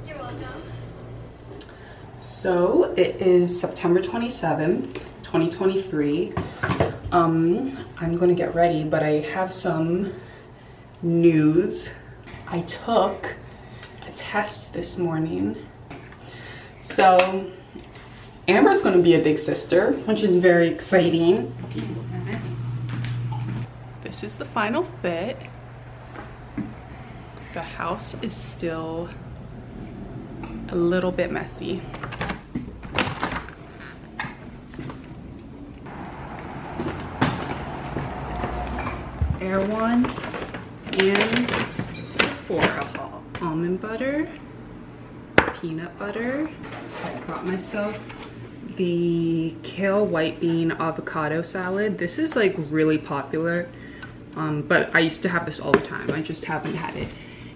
You're welcome. So it is September 27th, 2023. I'm gonna get ready, but I have some news. I took a test this morning. So Amber's gonna be a big sister, which is very exciting. This is the final fit. The house is still a little bit messy. Air One and Sephora haul. Almond butter, peanut butter. I brought myself the kale white bean avocado salad. This is like really popular, but I used to have this all the time. I just haven't had it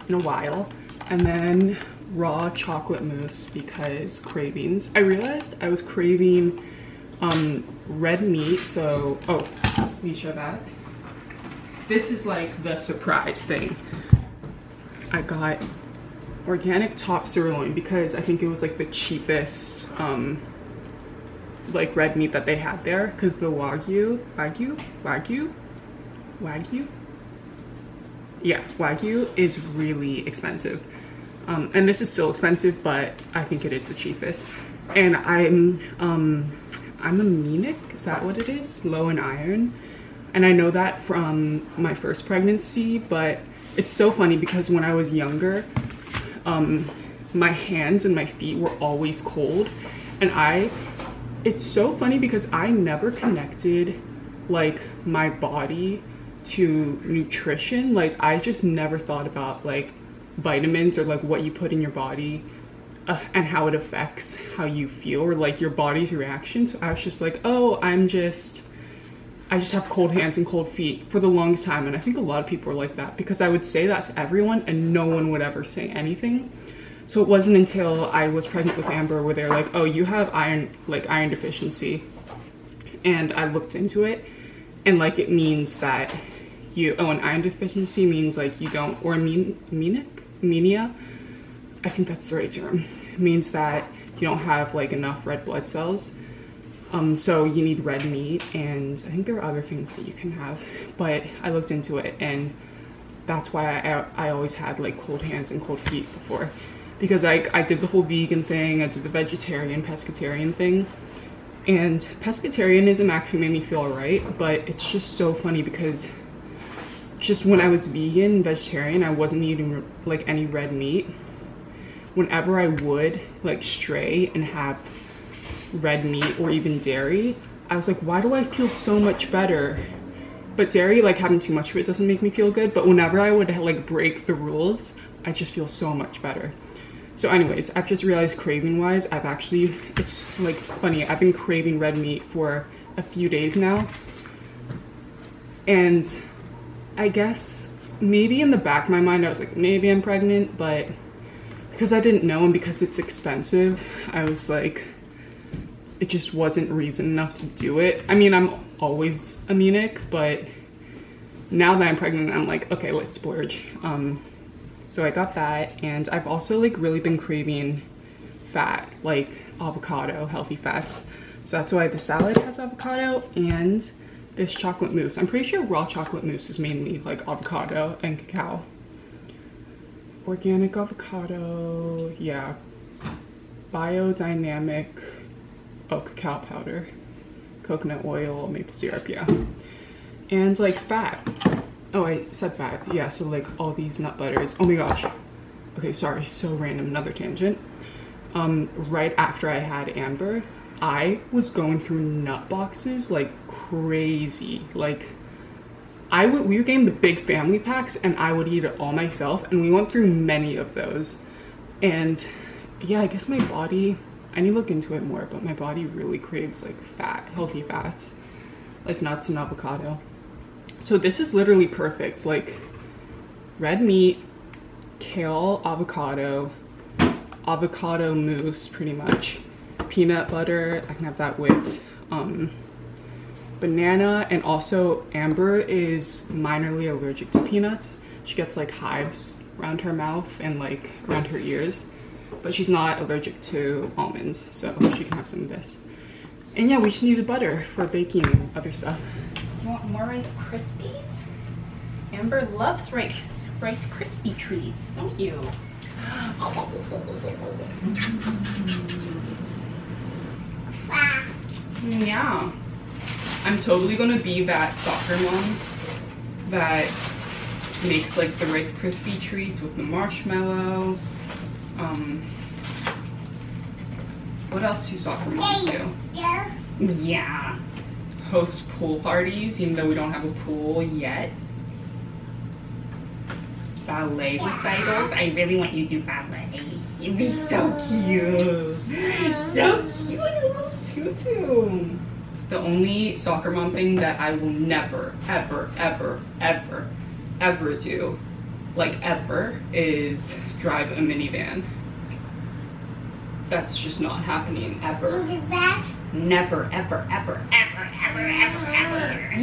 in a while. And then raw chocolate mousse because cravings. I realized I was craving red meat, so let me show that. This is like the surprise thing. I got organic top sirloin because I think it was like the cheapest like red meat that they had there, because the wagyu is really expensive, and this is still expensive, but I think it is the cheapest. And I'm anemic, is that what it is? Low in iron. And I know that from my first pregnancy, but it's so funny because when I was younger, my hands and my feet were always cold. And it's so funny because I never connected like my body to nutrition. Like I just never thought about like vitamins or like what you put in your body and how it affects how you feel or like your body's reaction. So I was just like, oh, I just have cold hands and cold feet for the longest time. And I think a lot of people are like that because I would say that to everyone and no one would ever say anything. So it wasn't until I was pregnant with Amber where they're like, oh, you have iron deficiency. And I looked into it, and like it means that an iron deficiency means like you don't, or anemia, I think that's the right term. It means that you don't have like enough red blood cells. So you need red meat, and I think there are other things that you can have, but I looked into it, and that's why I always had like cold hands and cold feet before, because I did the whole vegan thing, I did the vegetarian, pescatarian thing, and pescatarianism actually made me feel alright, but it's just so funny because just when I was vegan, vegetarian, I wasn't eating like any red meat. Whenever I would like stray and have red meat or even dairy, I was like, why do I feel so much better? But dairy, like having too much of it doesn't make me feel good, but whenever I would like break the rules, I just feel so much better. So anyways, I've just realized craving wise, it's like funny, I've been craving red meat for a few days now, and I guess maybe in the back of my mind I was like, maybe I'm pregnant, but because I didn't know and because it's expensive, I was like, it just wasn't reason enough to do it. I mean, I'm always anemic, but now that I'm pregnant, I'm like, okay, let's splurge. So I got that, and I've also like really been craving fat, like avocado, healthy fats. So that's why the salad has avocado and this chocolate mousse. I'm pretty sure raw chocolate mousse is mainly like avocado and cacao. Organic avocado, yeah. Biodynamic, cacao powder, coconut oil, maple syrup, yeah. And like fat. Oh, I said fat, yeah, so like all these nut butters. Oh my gosh. Okay, sorry, so random, another tangent. Right after I had Amber, I was going through nut boxes like crazy. Like we were getting the big family packs and I would eat it all myself, and we went through many of those. And yeah, I guess my body, I need to look into it more, but my body really craves like fat, healthy fats, like nuts and avocado. So this is literally perfect, like red meat, kale, avocado mousse pretty much, peanut butter, I can have that with banana, and also Amber is minorly allergic to peanuts. She gets like hives around her mouth and like around her ears, but she's not allergic to almonds, so she can have some of this. And yeah, we just needed butter for baking and other stuff. You want more Rice Krispies? Amber loves Rice Krispie treats, don't you? Yeah. I'm totally gonna be that soccer mom that makes like the Rice Krispie treats with the marshmallow. What else do soccer moms do? Yeah. Host pool parties, even though we don't have a pool yet. Ballet recitals. I really want you to do ballet. It'd be so cute. So cute, a little tutu. The only soccer mom thing that I will never, ever, ever, ever, ever do, like ever, is drive a minivan. That's just not happening ever. Never, ever, ever, ever, ever, ever, ever.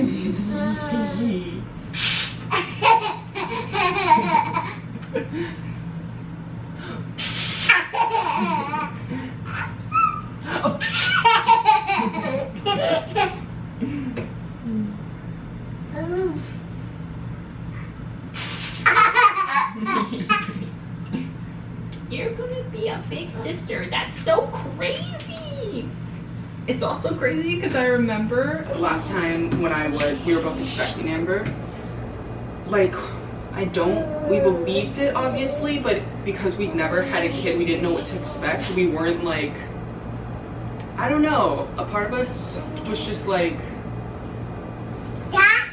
You're gonna be a big sister. That's so crazy. It's also crazy because I remember last time when we were both expecting Amber, like, we believed it obviously, but because we'd never had a kid, we didn't know what to expect. We weren't like, I don't know, a part of us was just like, I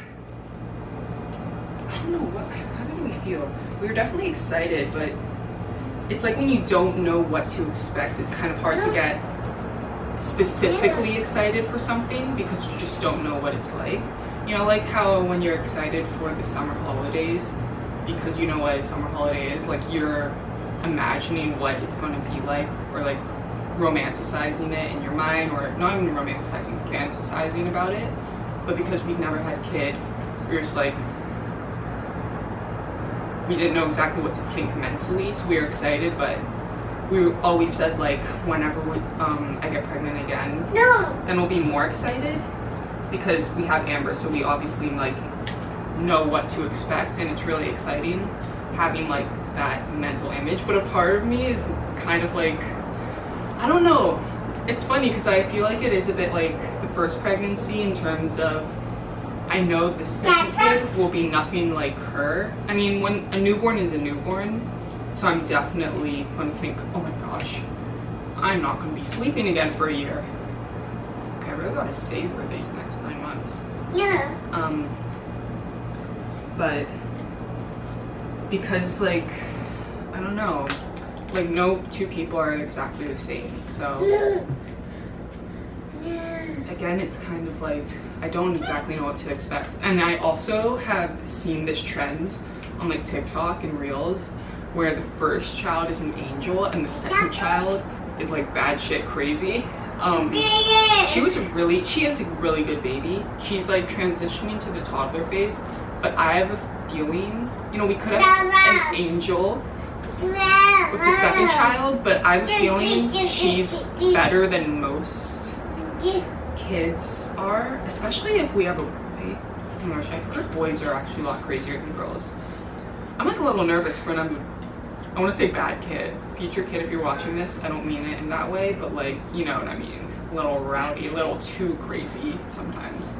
don't know, how did we feel? We were definitely excited, but it's like when you don't know what to expect, it's kind of hard to get specifically excited for something because you just don't know what it's like. You know, like how when you're excited for the summer holidays, because you know what a summer holiday is, like you're imagining what it's going to be like, or like romanticizing it in your mind, or not even romanticizing, fantasizing about it. But because we've never had a kid, we were just like, we didn't know exactly what to think mentally, so we were excited, but we always said like, whenever I get pregnant again, then we'll be more excited because we have Amber, so we obviously like know what to expect, and it's really exciting having like that mental image. But a part of me is kind of like, I don't know, it's funny because I feel like it is a bit like the first pregnancy in terms of, I know the second kid will be nothing like her. I mean, when a newborn is a newborn, so I'm definitely gonna think, oh my gosh, I'm not gonna be sleeping again for a year. Okay, I really gotta savor these next 9 months. Yeah. But because like, I don't know, like no two people are exactly the same. So again, it's kind of like, I don't exactly know what to expect. And I also have seen this trend on like TikTok and Reels where the first child is an angel and the second child is like bad shit crazy. She is a really good baby. She's like transitioning to the toddler phase, but I have a feeling, you know, we could have an angel with the second child, but I have a feeling she's better than most kids are, especially if we have a boy. Oh my gosh, I've heard boys are actually a lot crazier than girls. I'm like a little nervous for I want to say bad kid, future kid, if you're watching this. I don't mean it in that way, but like, you know what I mean. A little rowdy, a little too crazy sometimes.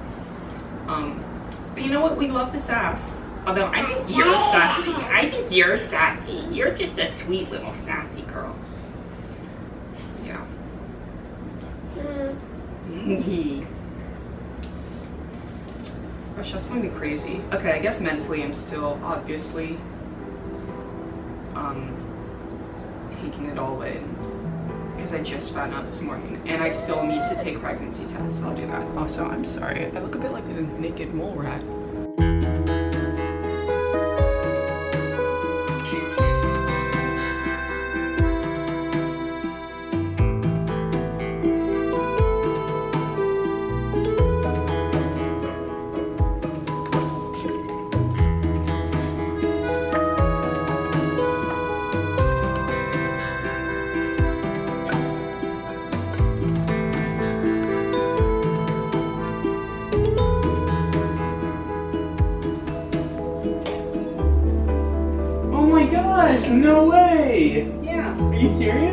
But you know what? We love the sass. Although I think you're sassy. I think you're sassy. You're just a sweet little sassy girl. Yeah. Gosh, that's going to be crazy. Okay, I guess mentally I'm still obviously taking it all in because I just found out this morning, and I still need to take pregnancy tests. I'll do that. Also, I'm sorry, I look a bit like a naked mole rat. No way! Yeah. Are you serious?